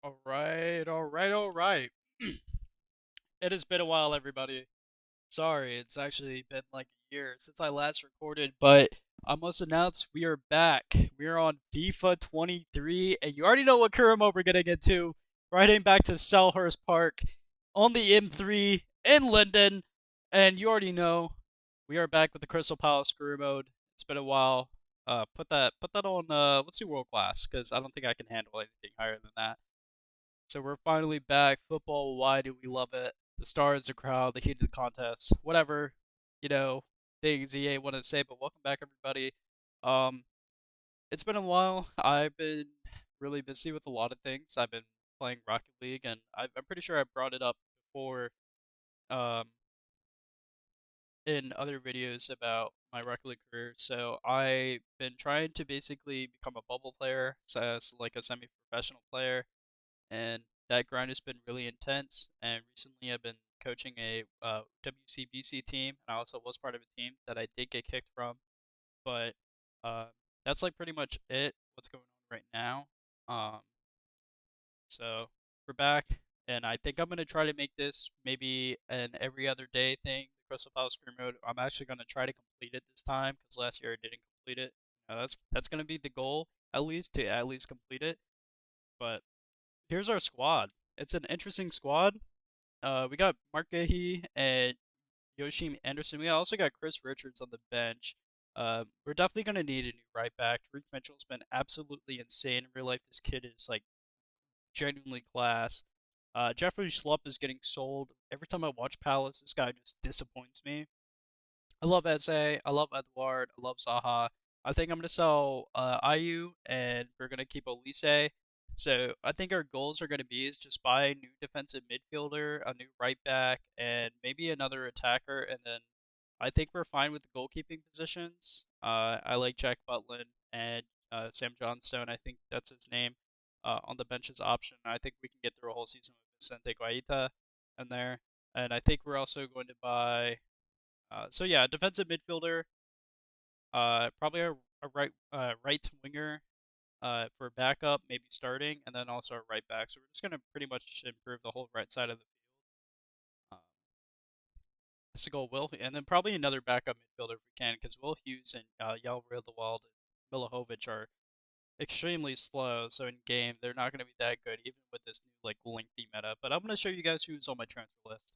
All right. It has been a while, everybody. Sorry, it's actually been like a year since I last recorded, but I must announce we are back. We are on FIFA 23, and you already know what career mode we're getting into. Riding back to Selhurst Park on the M3 in London, and you already know we are back with the Crystal Palace career mode. It's been a while. Put that on. Let's do world class because I don't think I can handle anything higher than that. So we're finally back. Football, why do we love it? The stars, the crowd, the heat of the contest, whatever, you know, things EA want to say. But welcome back, everybody. Um, it's been a while. I've been really busy with a lot of things. I've been playing Rocket League, and I'm pretty sure I brought it up before um, in other videos about my Rocket League career. So I've been trying to basically become a bubble player, so like a semi-professional player, and that grind has been really intense. And recently, I've been coaching a WCBC team, and I also was part of a team that I did get kicked from. But uh, that's like pretty much it. What's going on right now? Um, so we're back, and I think I'm gonna try to make this maybe an every other day thing. The Crystal Palace Career Mode. I'm actually gonna try to complete it this time because last year I didn't complete it. That's gonna be the goal at least to at least complete it. But here's our squad. It's an interesting squad. We got Mark Gahey and Yoshim Anderson. We also got Chris Richards on the bench. We're definitely gonna need a new right back. Tariq Mitchell's been absolutely insane in real life. This kid is like genuinely class. Jeffrey Schlupp is getting sold. Every time I watch Palace, this guy just disappoints me. I love Eze. I love Edouard. I love Zaha. I think I'm gonna sell IU and we're gonna keep LACY. So I think our goals are gonna be is just buy a new defensive midfielder, a new right back, and maybe another attacker. And then I think we're fine with the goalkeeping positions. I like Jack Butland and Sam Johnstone. I think that's his name. On the bench as option. I think we can get through a whole season with Vicente Guaita in there. And I think we're also going to buy so yeah, defensive midfielder, probably a right winger, for backup, maybe starting, and then also a right back. So we're just gonna pretty much improve the whole right side of the field. That's the goal, Will, and then probably another backup midfielder if we can, because Will Hughes and Yal Ridlewald and Milihovic are extremely slow. So in game, they're not gonna be that good, even with this new like lengthy meta. But I'm gonna show you guys who's on my transfer list.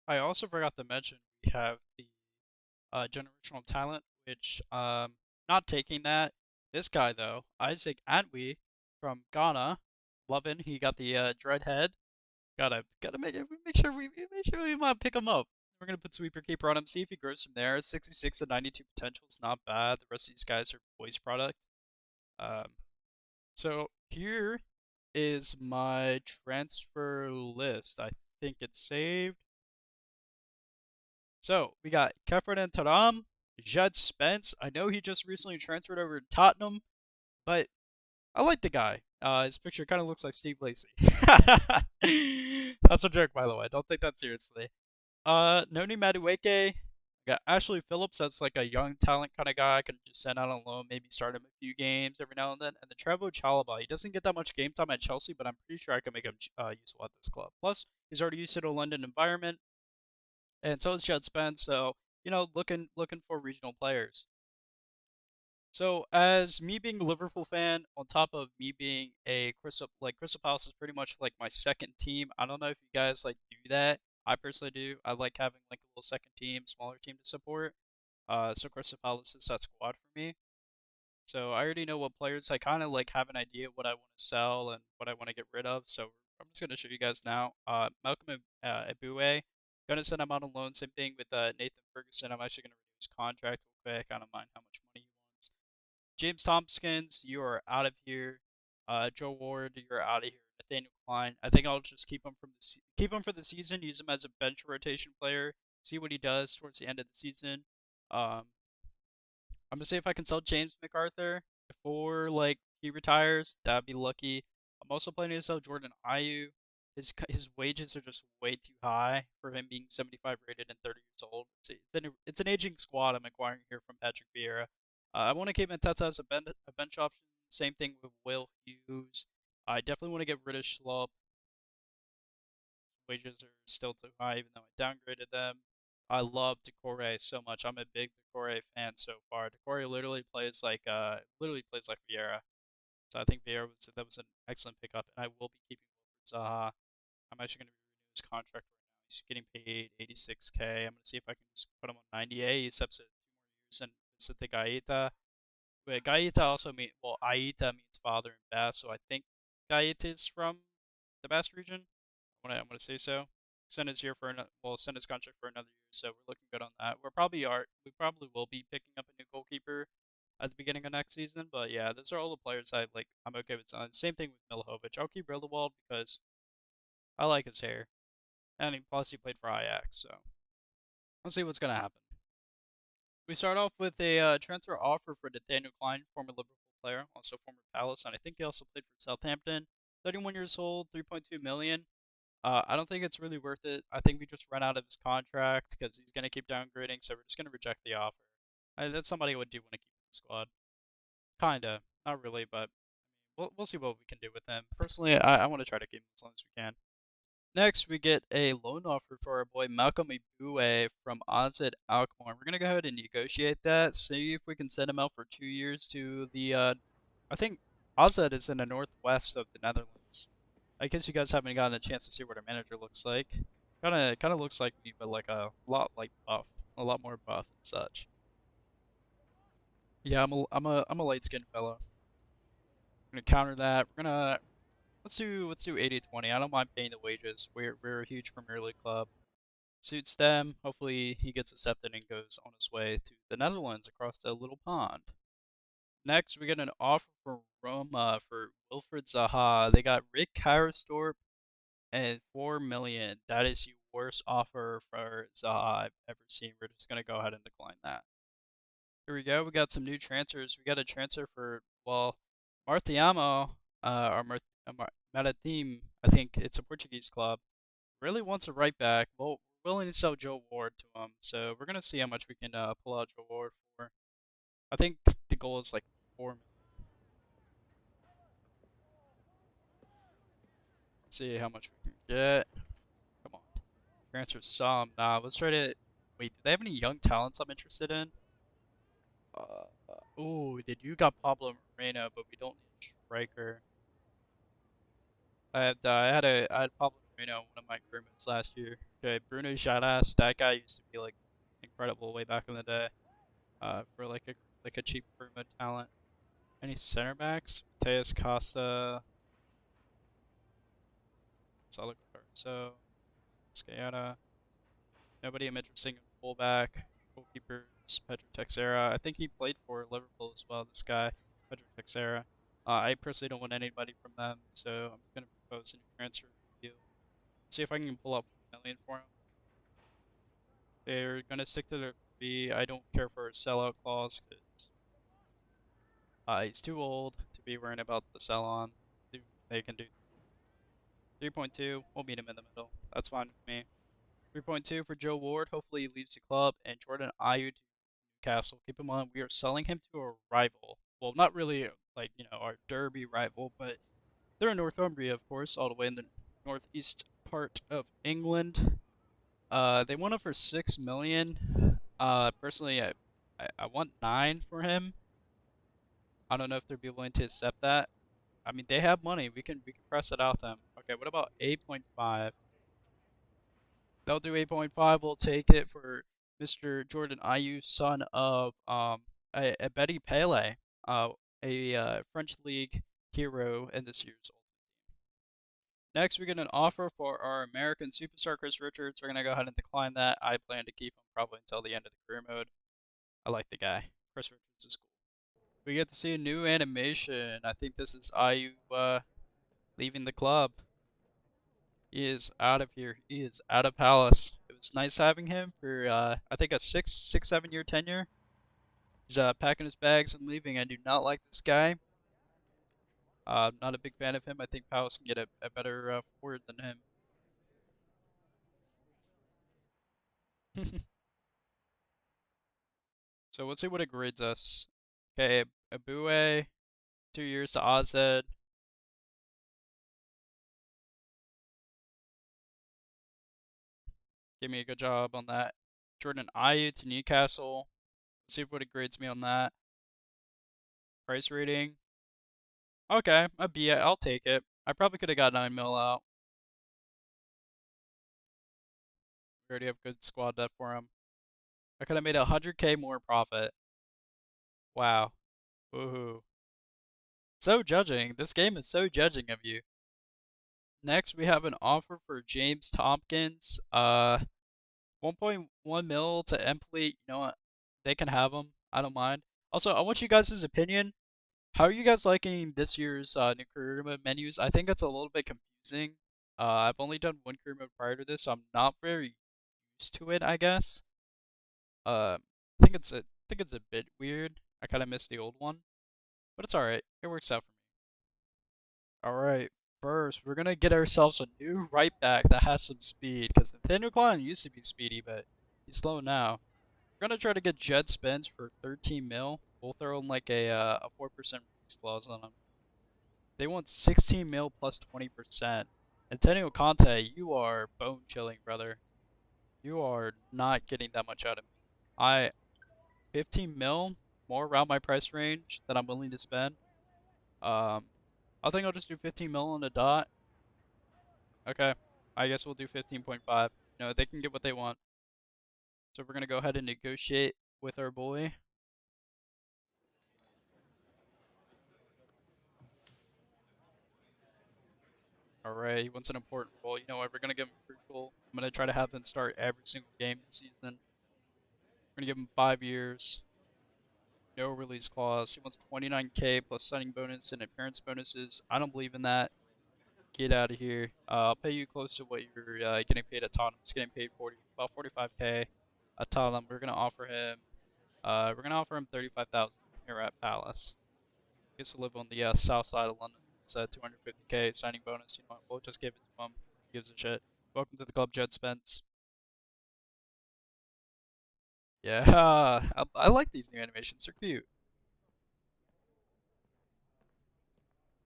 I also forgot to mention we have the generational talent, which not taking that. This guy though, Isaac Antwi from Ghana, loving. He got the dread head. Gotta make sure we might pick him up. We're gonna put sweeper keeper on him, see if he grows from there. 66 and 92 potential is not bad. The rest of these guys are voice product. Um, so here is my transfer list. I think it's saved. So we got Kefren and Taram, Jed Spence. I know he just recently transferred over to Tottenham, but I like the guy. His picture kind of looks like Steve Lacy. That's a joke, by the way. Don't take that seriously. Noni Madueke. Got Ashley Phillips. That's like a young talent kind of guy. I can just send out on loan, maybe start him a few games every now and then. And the Trevo Chalobah. He doesn't get that much game time at Chelsea, but I'm pretty sure I can make him useful at this club. Plus, he's already used to the London environment and so is Jed Spence. So looking for regional players. So as me being a Liverpool fan, on top of me being a Crystal Palace is pretty much like my second team. I don't know if you guys like do that. I personally do. I like having like a little second team, smaller team to support. So Crystal Palace is that squad for me. So I already know what players I kind of like have an idea of what I want to sell and what I want to get rid of. So I'm just gonna show you guys now. Malcolm Ebue, gonna send him out on loan. Same thing with Nathan Ferguson. I'm actually gonna renew his contract real quick. I don't mind how much money he wants. James Tompkins, you are out of here. Joe Ward, you're out of here. Nathaniel Klein, I think I'll just keep him for the season. Use him as a bench rotation player. See what he does towards the end of the season. Um, I'm gonna see if I can sell James MacArthur before like he retires. That'd be lucky. I'm also planning to sell Jordan Ayew. His wages are just way too high for him being 75 rated and 30 years old. It's an aging squad I'm acquiring here from Patrick Vieira. I want to keep Mateta as a bench option. Same thing with Will Hughes. I definitely want to get rid of Schlupp. Wages are still too high, even though I downgraded them. I love Decore so much. I'm a big Decore fan so far. Decore literally plays like Vieira. So I think Vieira was an excellent pickup, and I will be keeping Wilfred Zaha. I'm actually going to be renewing his contract right now. He's getting paid 86K. I'm going to see if I can just put him on 90A. He steps it 2 more years, and Vicente Gaeta. But Gaeta also means, well, Aita means father in Basque, so I think Gaeta is from the Basque region. I'm gonna say so. Send his year for another. Well, send his contract for another year, so we're looking good on that. We probably will be picking up a new goalkeeper at the beginning of next season. But yeah, those are all the players I like. I'm okay with. Same thing with Milhovic. I'll keep Rilderwald because I like his hair, and plus he played for Ajax, so we'll see what's gonna happen. We start off with a transfer offer for Nathaniel Klein, former Liverpool player, also former Palace, and I think he also played for Southampton. 31 years old, 3.2 million. I don't think it's really worth it. I think we just run out of his contract because he's gonna keep downgrading, so we're just gonna reject the offer. That's somebody I would do want to keep in the squad. Kinda, not really, but we'll see what we can do with him. Personally, I want to try to keep him as long as we can. Next, we get a loan offer for our boy Malcolm Ibue from AZ Alkmaar. We're gonna go ahead and negotiate that. See if we can send him out for 2 years to the. I think AZ is in the northwest of the Netherlands. I guess you guys haven't gotten a chance to see what our manager looks like. Kind of looks like me, but like a lot like buff, a lot more buff and such. Yeah, I'm a light skinned fellow. I'm gonna counter that. We're gonna let's do 80-20. I don't mind paying the wages. We're a huge Premier League club. Suits them. Hopefully he gets accepted and goes on his way to the Netherlands across the little pond. Next, we get an offer from Roma for Wilfred Zaha. They got Rick Karsdorp and 4 million. That is the worst offer for Zaha I've ever seen. We're just gonna go ahead and decline that. Here we go. We got some new transfers. We got a transfer for Martiamo, or Maratim. I think it's a Portuguese club. Really wants a right back. Well, we're willing to sell Joe Ward to him, so we're gonna see how much we can pull out Joe Ward for. I think the goal is like 4 million. See how much we can get. Come on, transfer some. Nah, let's try to. Wait, do they have any young talents I'm interested in? Oh, they do got Pablo Moreno, but we don't need a striker. I had Pablo Moreno, one of my crewmates last year. Okay, Bruno Jaras, that guy used to be like incredible way back in the day. For like a cheap crewmate talent. Any center backs? Mateus Costa, Salo Carso, Scayata. Nobody I'm interested in fullback. Goalkeepers, Pedro Texera. I think he played for Liverpool as well, this guy, Pedro Texera. I personally don't want anybody from them, so I'm just going to propose a new transfer deal. See if I can pull up 4 million for him. They're going to stick to their fee. I don't care for a sellout clause because he's too old to be worrying about the sell on. They can do 3.2. We'll meet him in the middle. That's fine with me. 3.2 for Joe Ward. Hopefully he leaves the club. And Jordan Ayew to Newcastle. Keep in mind, we are selling him to a rival. Well, not really like, our derby rival, but they're in Northumbria, of course, all the way in the northeast part of England. They want him for 6 million. Personally, I want 9 for him. I don't know if they'd be willing to accept that. I mean, they have money. We can press it out them. Okay, what about 8.5? They'll do 8.5. We'll take it for Mr. Jordan Ayew, son of a Betty Pele, a French league hero in this year's Ultimate Team. Next, we get an offer for our American superstar Chris Richards. We're gonna go ahead and decline that. I plan to keep him probably until the end of the career mode. I like the guy. Chris Richards is cool. We get to see a new animation. I think this is Ayew leaving the club. He is out of here. He is out of Palace. It was nice having him for I think a 7 year tenure. He's packing his bags and leaving. I do not like this guy. Not a big fan of him. I think Palace can get a better forward than him. So let's see what it grades us. Okay, Abue, 2 years to AZ. Give me a good job on that. Jordan Ayew to Newcastle. Let's see what it grades me on that. Price rating. Okay, a B. I'll take it. I probably could have got 9 mil out. We already have good squad depth for him. I could have made 100K more profit. Wow. Woohoo. So judging. This game is so judging of you. Next, we have an offer for James Tompkins. 1.1 mil to Empoli. You know what? They can have him. I don't mind. Also, I want you guys' opinion. How are you guys liking this year's new career mode menus? I think it's a little bit confusing. I've only done one career mode prior to this, so I'm not very used to it, I guess. I think it's a bit weird. I kind of miss the old one, but it's all right. It works out for me. All right. First, we're gonna get ourselves a new right back that has some speed, because Nathaniel Klein used to be speedy, but he's slow now. We're gonna try to get Jed Spence for 13 mil. We'll throw in like a 4% release clause on him. They want 16 mil plus 20%. Antonio Conte, you are bone chilling, brother. You are not getting that much out of me. I 15 mil more around my price range that I'm willing to spend. Um, I think I'll just do 15 mil on the dot. Okay, I guess we'll do 15.5. No, they can get what they want. So we're gonna go ahead and negotiate with our boy. All right, he wants an important role. You know what? We're gonna give him crucial. I'm gonna try to have him start every single game this season. We're gonna give him 5 years. No release clause. He wants 29K plus signing bonus and appearance bonuses. I don't believe in that. Get out of here. I'll pay you close to what you're getting paid at Tottenham. He's getting paid about 45K at Tottenham. We're gonna offer him 35,000 here at Palace. He gets to live on the south side of London. It's a 250K signing bonus. You know what? We'll just give it to him. He gives a shit. Welcome to the club, Jed Spence. Yeah, I like these new animations. They're cute.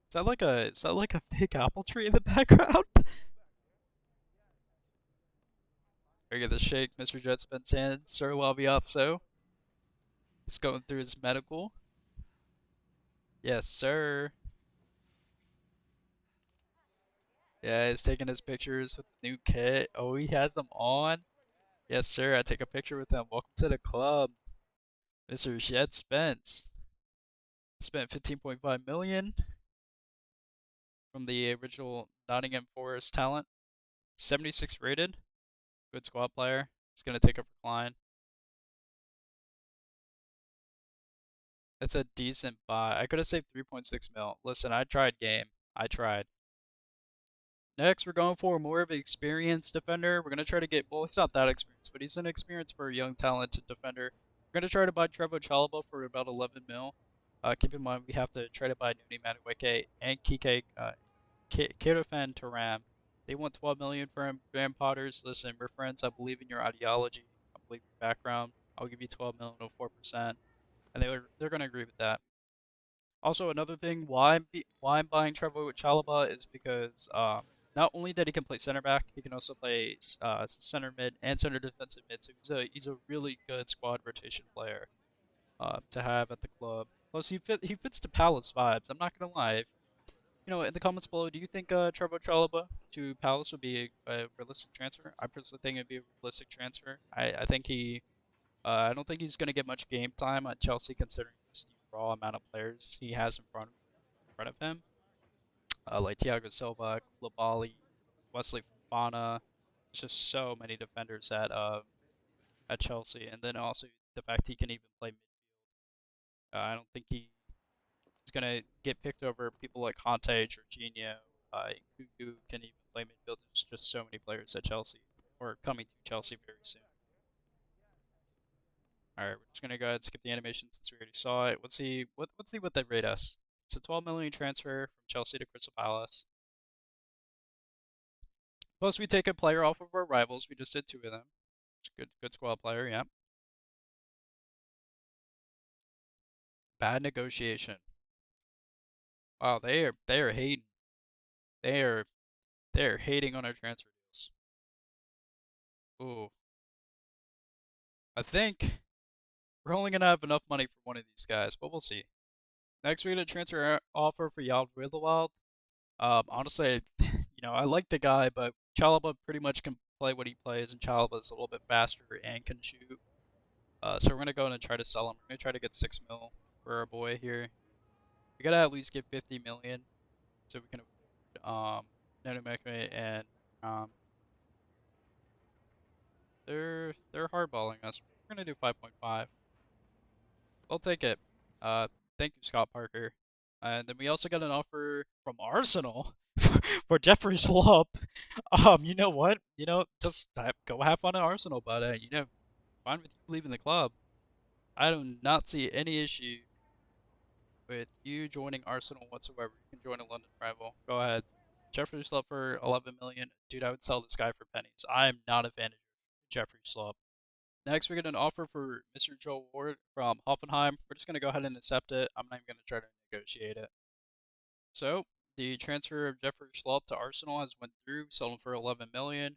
Is that like a big apple tree in the background? I get the shake, Mr. Jet Spence hand. Sir Labiazzo. He's going through his medical. Yes, sir. Yeah, he's taking his pictures with the new kit. Oh, he has them on. Yes, sir. I take a picture with him. Welcome to the club, Mr. Jet Spence. Spent 15.5 million from the original Nottingham Forest talent. 76 rated. Good squad player. He's gonna take up for Klein. It's a decent buy. I could have saved 3.6 mil. Listen, I tried game. I tried. Next, we're going for more of an experienced defender. We're going to try to get, well, he's not that experienced, but he's an experienced for a young, talented defender. We're going to try to buy Trevoh Chalobah for about 11 mil. Keep in mind, we have to try to buy Nuni Madueke and Kike Kirofan Taram. They want 12 million for him. Graham Potters, listen, we're friends. I believe in your ideology. I believe in your background. I'll give you 12 million or 4%. And they're going to agree with that. Also, another thing why I'm buying Trevor with Chalobah is because not only that he can play center back, he can also play center mid and center defensive mid. So he's a really good squad rotation player to have at the club. Plus, he fits the Palace vibes. I'm not gonna lie. In the comments below, do you think Trevor Chalobah to Palace would be a realistic transfer? I personally think it'd be a realistic transfer. I don't think he's going to get much game time at Chelsea considering just the raw amount of players he has in front of him. Like Thiago Silva, Koulibaly, Wesley Fofana. There's just so many defenders at Chelsea, and then also the fact he can even play midfield. I don't think he's gonna get picked over people like Conte, Jorginho, Kuku can even play midfield. There's just so many players at Chelsea or coming to Chelsea very soon. All right, we're just gonna go ahead and skip the animation since we already saw it. Let's see what they rate us. It's a 12 million transfer from Chelsea to Crystal Palace. Plus, we take a player off of our rivals. We just did two of them. It's a good squad player. Yeah. Bad negotiation. Wow, they are hating. They are hating on our transfer deals. Ooh, I think we're only gonna have enough money for one of these guys, but we'll see. Next, we get a transfer offer for Yald Wild. Honestly, I like the guy, but Chalaba pretty much can play what he plays, and Chalaba's a little bit faster and can shoot. So we're gonna go in and try to sell him. We're gonna try to get 6 mil for our boy here. We gotta at least get 50 million so we can afford Nenomekme and um they're hardballing us. We're gonna do 5.5. I'll take it. Uh, thank you, Scott Parker. And then we also got an offer from Arsenal for Jeffrey Schlupp. You know what? Just go have fun at Arsenal, but fine with you leaving the club. I do not see any issue with you joining Arsenal whatsoever. You can join a London rival. Go ahead. Jeffrey Schlupp for 11 million. Dude, I would sell this guy for pennies. I am not a fan of Jeffrey Schlupp. Next, we get an offer for Mr. Joe Ward from Hoffenheim. We're just going to go ahead and accept it. I'm not even going to try to negotiate it. So, the transfer of Jeffrey Schlupp to Arsenal has went through. Sold him for 11 million.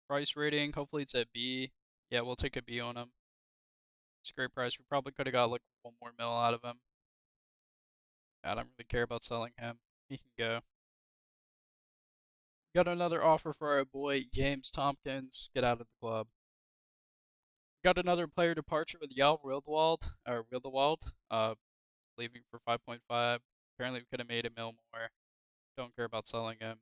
Price rating, hopefully it's a B. Yeah, we'll take a B on him. It's a great price. We probably could have got like 1 more mil out of him. I don't really care about selling him. He can go. Got another offer for our boy James Tompkins. Get out of the club. Got another player departure with Yal Wildewald, leaving for 5.5. Apparently, we could have made a mil more. Don't care about selling him.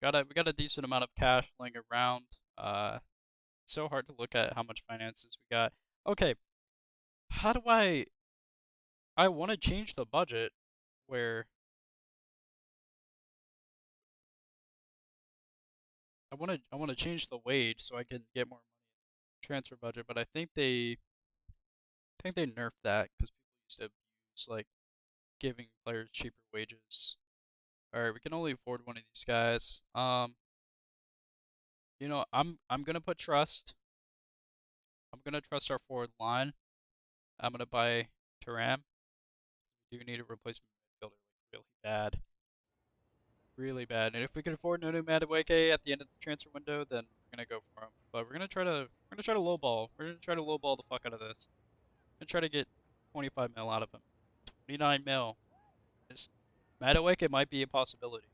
We got a decent amount of cash laying around. It's so hard to look at how much finances we got. Okay, how do I want to change the budget where I want to change the wage so I can get more money in the transfer budget, but I think they nerfed that because people used to abuse like giving players cheaper wages. All right, we can only afford one of these guys. I'm gonna put trust. I'm gonna trust our forward line. I'm gonna buy Turam. We do need a replacement midfielder, like really bad, really bad. And if we can afford Nonu Madueke at the end of the transfer window, then we're gonna go for him. But we're gonna try to lowball. We're gonna try to lowball the fuck out of this. We're gonna try to get 25 mil out of him. 29 mil. This Madueke might be a possibility.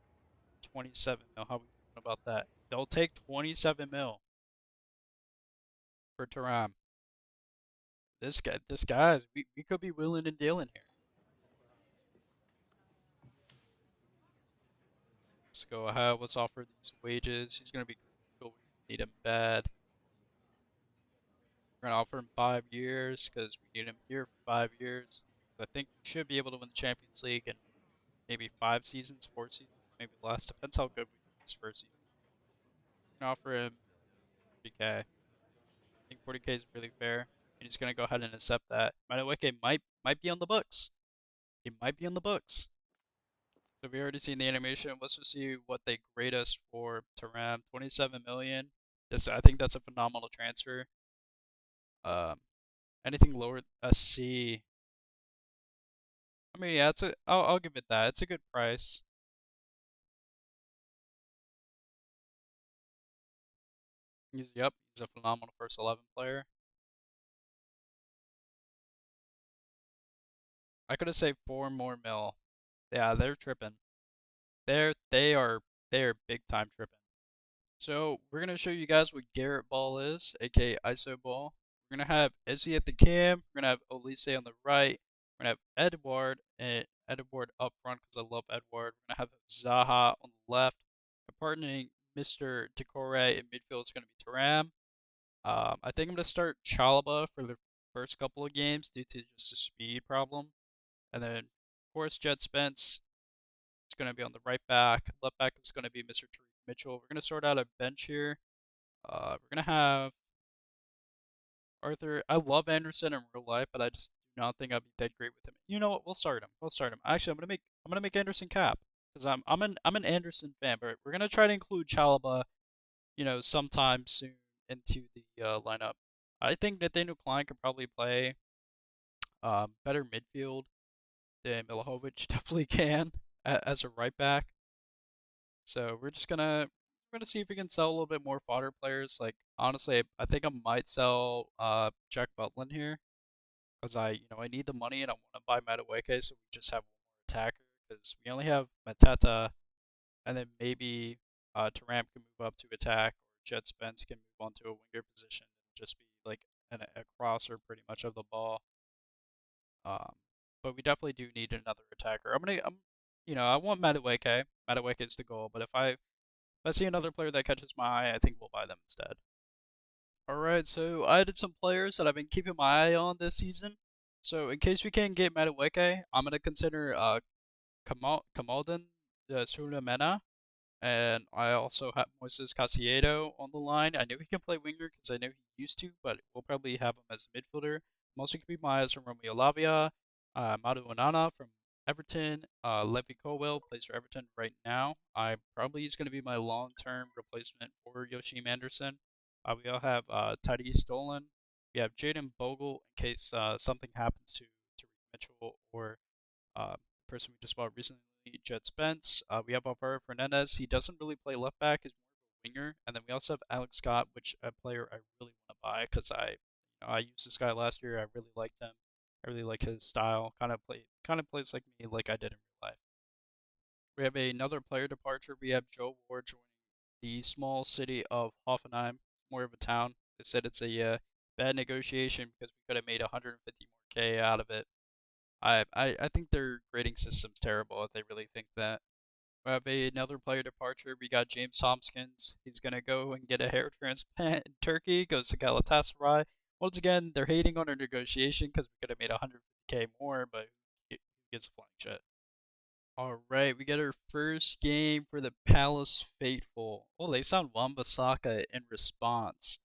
27 mil. How we feeling about that? They'll take 27 mil for Turam. We could be willing and dealing here. Let's go ahead. Let's offer these wages. He's gonna be crucial. We need him bad. We're gonna offer him 5 years because we need him here for 5 years. So I think we should be able to win the Champions League in maybe 5 seasons, 4 seasons, maybe less. Depends how good we do this first season. We're gonna offer him 40K. I think 40K is really fair, and he's gonna go ahead and accept that. Madueke might be on the books. He might be on the books. So we already seen the animation. Let's just see what they grade us for Taram. 27 million. I think that's a phenomenal transfer. Um, anything lower a C. I mean, yeah, I'll give it that. It's a good price. He's a phenomenal first 11 player. I could have saved 4 more mil. Yeah, they're tripping. They are big time tripping. So we're gonna show you guys what Garrett Ball is, aka ISO Ball. We're gonna have Izzy at the cam. We're gonna have Elise on the right. We're gonna have Edward up front because I love Edward. We're gonna have Zaha on the left. Partnering Mr. Decore in midfield is gonna be Taram. I think I'm gonna start Chalaba for the first couple of games due to just a speed problem, and then of course Jed Spence is going to be on the right back. Left back is going to be Mr. Tariq Mitchell. We're going to sort out a bench here. We're going to have Arthur. I love Anderson in real life, but I just do not think I'd be that great with him. You know what? We'll start him. We'll start him. Actually, I'm gonna make Anderson cap because I'm an Anderson fan, but we're gonna try to include Chalaba, sometime soon into the lineup. I think Nathaniel Klein could probably play better midfield than Milivojevic definitely can as a right back. So we're we're gonna see if we can sell a little bit more fodder players. Like honestly, I think I might sell Jack Butland here because I need the money and I want to buy Madueke so we just have one more attacker because we only have Mateta and then maybe Taram can move up to attack or Jet Spence can move on to a winger position and just be like a crosser pretty much of the ball. Um, but we definitely do need another attacker. I want Madueke. Madueke is the goal, but if I see another player that catches my eye, I think we'll buy them instead. All right, so I added some players that I've been keeping my eye on this season. So in case we can't get Madueke, I'm gonna consider Kamaldin Sulemena, and I also have Moises Casiero on the line. I know he can play winger because I know he used to, but we'll probably have him as a midfielder. I'm also keeping my eyes on Romeo Lavia, Madu Onana from Everton. Levi Colwell plays for Everton right now. I probably is going to be my long-term replacement for Yoshim Anderson. We all have Taddy Stolen. We have Jaden Bogle in case something happens to Reed Mitchell or the person we just bought recently, Jet Spence. We have Alvaro Fernandez. He doesn't really play left back; he's more of a winger. And then we also have Alex Scott, which a player I really want to buy because I used this guy last year. I really liked him. I really like his style. Kind of plays like me, like I did in real life. We have another player departure. We have Joe Ward joining the small city of Hoffenheim, more of a town. They said it's a bad negotiation because we could have made 150 more K out of it. I think their grading system's terrible if they really think that. We have another player departure. We got James Tompkins. He's going to go and get a hair transplant in Turkey, goes to Galatasaray. Once again, they're hating on our negotiation because we could have made 150K more, but he gets a flying shit. All right, we got our first game for the Palace Faithful. Oh, they sound Wan-Bissaka in response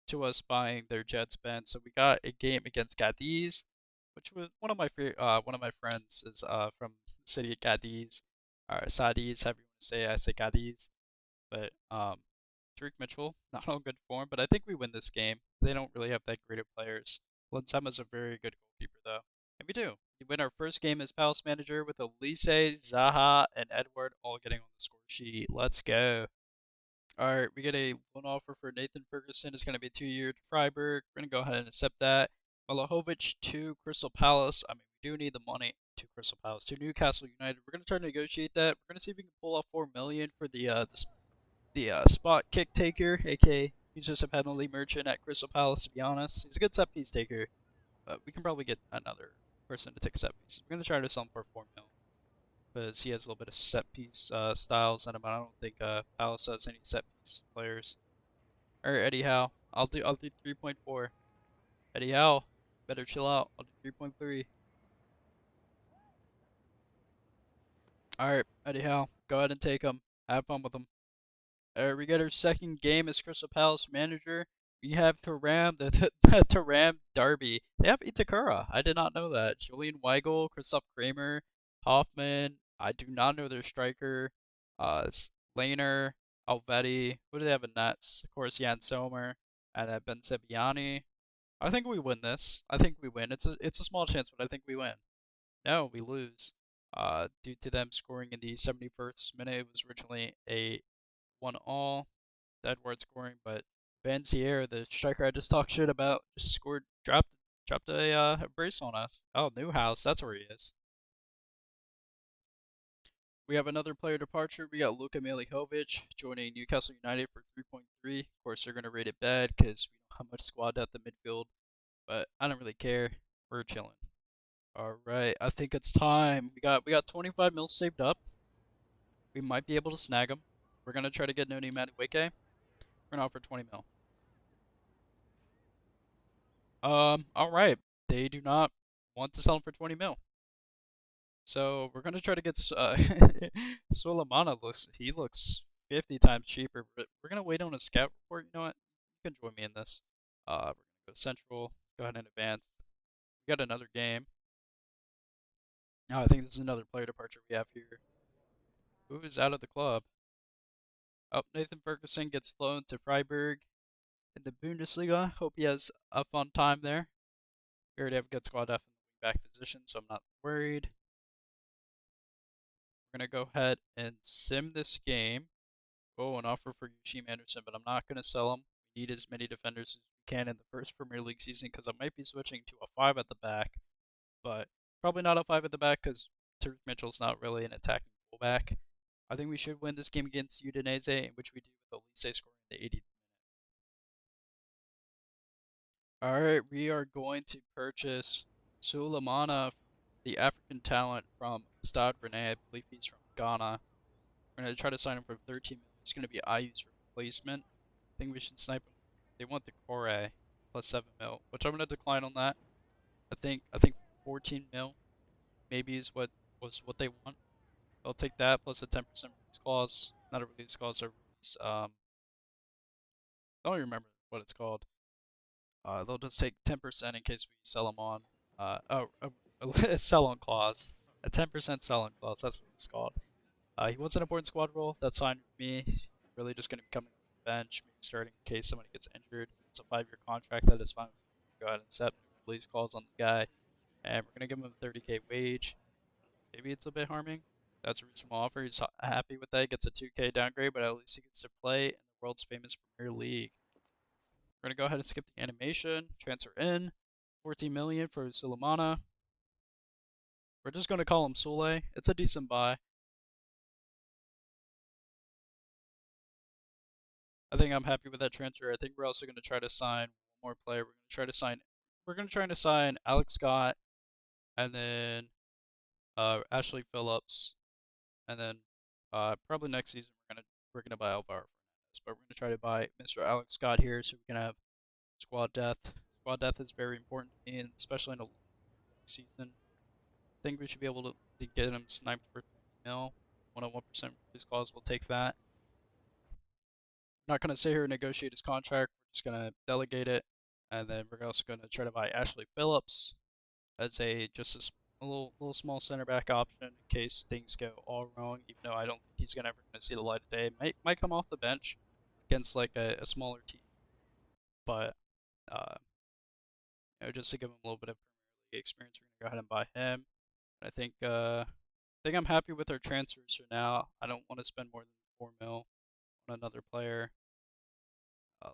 to us buying their Jets bench. So we got a game against Cadiz, which was one of my friends is from the city of Cadiz, or Sadiz, however you want to say. I say Cadiz, but Tariq Mitchell not on good form, but I think we win this game. They don't really have that great of players. Linsama's a very good goalkeeper though, and we do. We win our first game as Palace manager with LACY, Zaha, and Edward all getting on the score sheet. Let's go. All right, we get a loan offer for Nathan Ferguson. It's going to be 2 year to Freiburg. We're going to go ahead and accept that. Malahovic to Crystal Palace. I mean, we do need the money to Crystal Palace to Newcastle United. We're going to try to negotiate that. We're going to see if we can pull off 4 million for the spot kick taker, aka he's just a penalty merchant at Crystal Palace. To be honest, he's a good set piece taker, but we can probably get another person to take set piece. We're going to try to sell him for 4 mil because he has a little bit of set piece styles in him. I don't think Palace has any set piece players. All right, Eddie Howe. I'll do 3.4. Eddie Howe, better chill out. I'll do 3.3. All right, Eddie Howe, go ahead and take him. Have fun with him. We get our second game as Crystal Palace manager. We have Taram, the Taram Derby. They have Itakura. I did not know that. Julian Weigel, Christoph Kramer, Hoffman. I do not know their striker. Laner, Alvetti. Who do they have in nets? Of course, Jan Sommer and Ben Sebiani. I think we win this. I think we win. It's a small chance, but I think we win. No, we lose. Due to them scoring in the 71st minute, it was originally a 1-all. Edward scoring, but Van Sierra, the striker I just talked shit about, just scored, dropped a brace on us. Oh, Newhouse, that's where he is. We have another player departure. We got Luka Milijovic joining Newcastle United for 3.3. Of course, they're gonna rate it bad because we don't have much squad depth in midfield, but I don't really care. We're chilling. All right, I think it's time. We got 25 mil saved up. We might be able to snag them. We're gonna try to get Noni Madueke. We're gonna offer 20 mil. All right. They do not want to sell him for 20 mil. So we're gonna try to get Sulemana. He looks 50 times cheaper. But we're gonna wait on a scout report. You know what? You can join me in this. We're gonna go central. Go ahead and advance. We got another game. Oh, I think this is another player departure we have here. Who is out of the club? Oh, Nathan Ferguson gets loaned to Freiburg in the Bundesliga. Hope he has a fun time there. We already have a good squad depth in the back position, so I'm not worried. We're going to go ahead and sim this game. Oh, an offer for Yushim Anderson, but I'm not going to sell him. We need as many defenders as we can in the first Premier League season because I might be switching to a 5 at the back, but probably not a 5 at the back because Tariq Mitchell's not really an attacking fullback. I think we should win this game against Udinese, in which we do with LACY scoring in the 80th. All right, we are going to purchase Sulemana, the African talent from Stade Rennais. I believe he's from Ghana. We're going to try to sign him for 13 million. He's going to be IU's replacement. I think we should snipe him. They want the Core plus 7 mil, which I'm going to decline on that. I think 14 mil maybe is what they want. I'll take that plus a 10% release clause. Not a release clause, a release. I don't even remember what it's called. They'll just take 10% in case we sell them on. A sell-on clause. A 10% sell-on clause. That's what it's called. He was an important squad role. That's fine with me. He's really just going to be coming off the bench, maybe starting in case somebody gets injured. It's a 5-year contract. That is fine with me. Go ahead and set no release clause on the guy. And we're going to give him a 30K wage. Maybe it's a bit harming. That's a reasonable offer. He's happy with that. He gets a 2K downgrade, but at least he gets to play in the world's famous Premier League. We're going to go ahead and skip the animation. Transfer in. 14 million for Sulemana. We're just going to call him Sule. It's a decent buy. I think I'm happy with that transfer. I think we're also going to try to sign one more player. We're going to try to sign Alex Scott and then Ashley Phillips, and then probably next season we're gonna buy Alvaro Fernandez, but we're gonna try to buy Mr. Alex Scott here so we can have squad depth. Squad depth is very important to me, and especially in a season. I think we should be able to get him sniped for 3 mil. 101% release clause. We'll take that. I'm not gonna sit here and negotiate his contract. We're just gonna delegate it, and then we're also gonna try to buy Ashley Phillips as a little small center back option in case things go all wrong. Even though I don't think he's ever gonna see the light of day, might come off the bench against like a smaller team, but uh, just to give him a little bit of Premier League experience, we're gonna go ahead and buy him. And I think I'm happy with our transfers for now. I don't want to spend more than 4 mil on another player.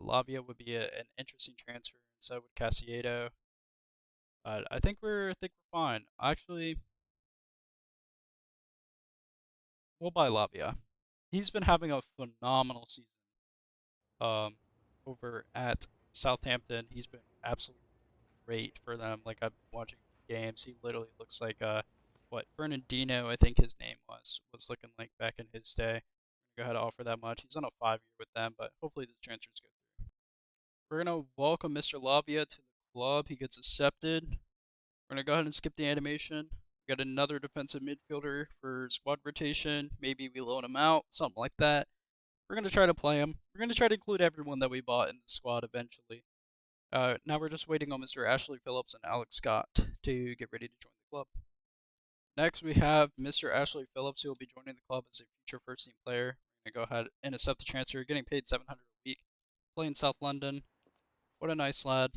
Lavia would be an interesting transfer, and so would Casiedo. But I think we're fine. Actually, we'll buy Lavia. He's been having a phenomenal season. Um, over at Southampton, he's been absolutely great for them. Like I've been watching games. He literally looks like what Fernandinho, I think his name was looking like back in his day. Go ahead and offer that much. He's on a 5-year with them, but hopefully the transfers go through. We're gonna welcome Mr. Lavia to the club. He gets accepted. We're gonna go ahead and skip the animation. We got another defensive midfielder for squad rotation. Maybe we loan him out, something like that. We're gonna try to play him. We're gonna try to include everyone that we bought in the squad eventually. Now we're just waiting on Mr. Ashley Phillips and Alex Scott to get ready to join the club. Next, we have Mr. Ashley Phillips, who will be joining the club as a future first team player. We're gonna go ahead and accept the transfer, getting paid 700 a week, playing South London. What a nice lad.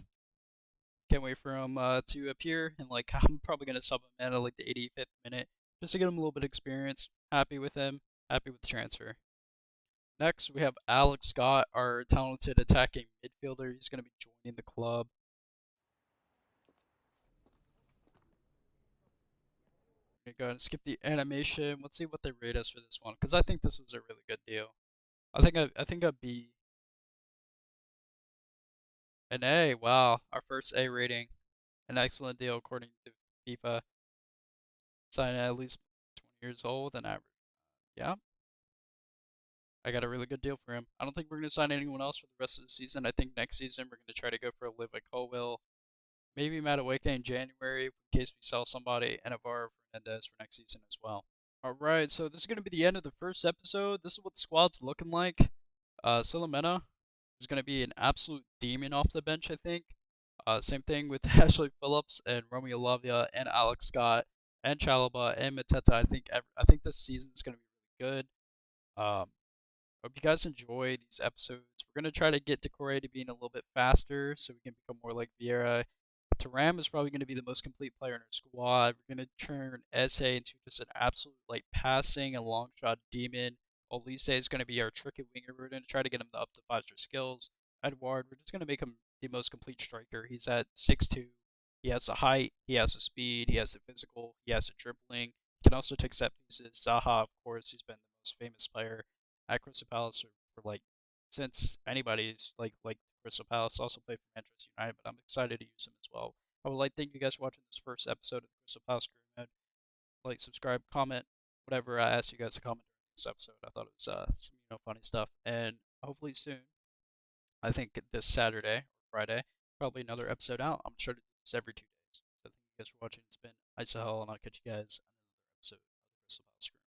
Can't wait for him to appear, and like I'm probably gonna sub him in at like the 85th minute just to get him a little bit of experience. Happy with him. Happy with the transfer. Next, we have Alex Scott, our talented attacking midfielder. He's going to be joining the club. We're going to go ahead and skip the animation. Let's see what they rate us for this one, because I think this was a really good deal. I think a B. An A. Wow, our first A rating. An excellent deal according to FIFA. Signed at least 20 years old and average. Yeah, I got a really good deal for him. I don't think we're going to sign anyone else for the rest of the season. I think next season we're going to try to go for a Live Colwell. Maybe Madueke in January in case we sell somebody, and Alvaro Fernandez for next season as well. Alright, so this is going to be the end of the first episode. This is what the squad's looking like. Silamena is going to be an absolute demon off the bench, I think. Same thing with Ashley Phillips and Romeo Lavia and Alex Scott and Chalaba and Mateta. I think this season is going to be really good. Hope you guys enjoy these episodes. We're going to try to get Decore to being a little bit faster so we can become more like Vieira. Taram is probably going to be the most complete player in our squad. We're going to turn Eze into just an absolute like passing and long shot demon. LACY is going to be our tricky winger. We're going to try to get him up to 5-star skills. Edward, we're just going to make him the most complete striker. He's at 6'2". He has the height, he has the speed, he has the physical, he has the dribbling. He can also take set pieces. Zaha, of course, he's been the most famous player at Crystal Palace for like since anybody's like Crystal Palace. Also played for Manchester United, but I'm excited to use him as well. I would like to thank you guys for watching this first episode of the Crystal Palace Career Mode. Like, subscribe, comment, whatever I asked you guys to comment during this episode. I thought it was some funny stuff, and hopefully soon. I think this Saturday or Friday, probably another episode out. I'm sure to do this every 2 days. So thank you guys for watching. It's been Isahel, and I'll catch you guys on another episode of the Crystal Palace Career.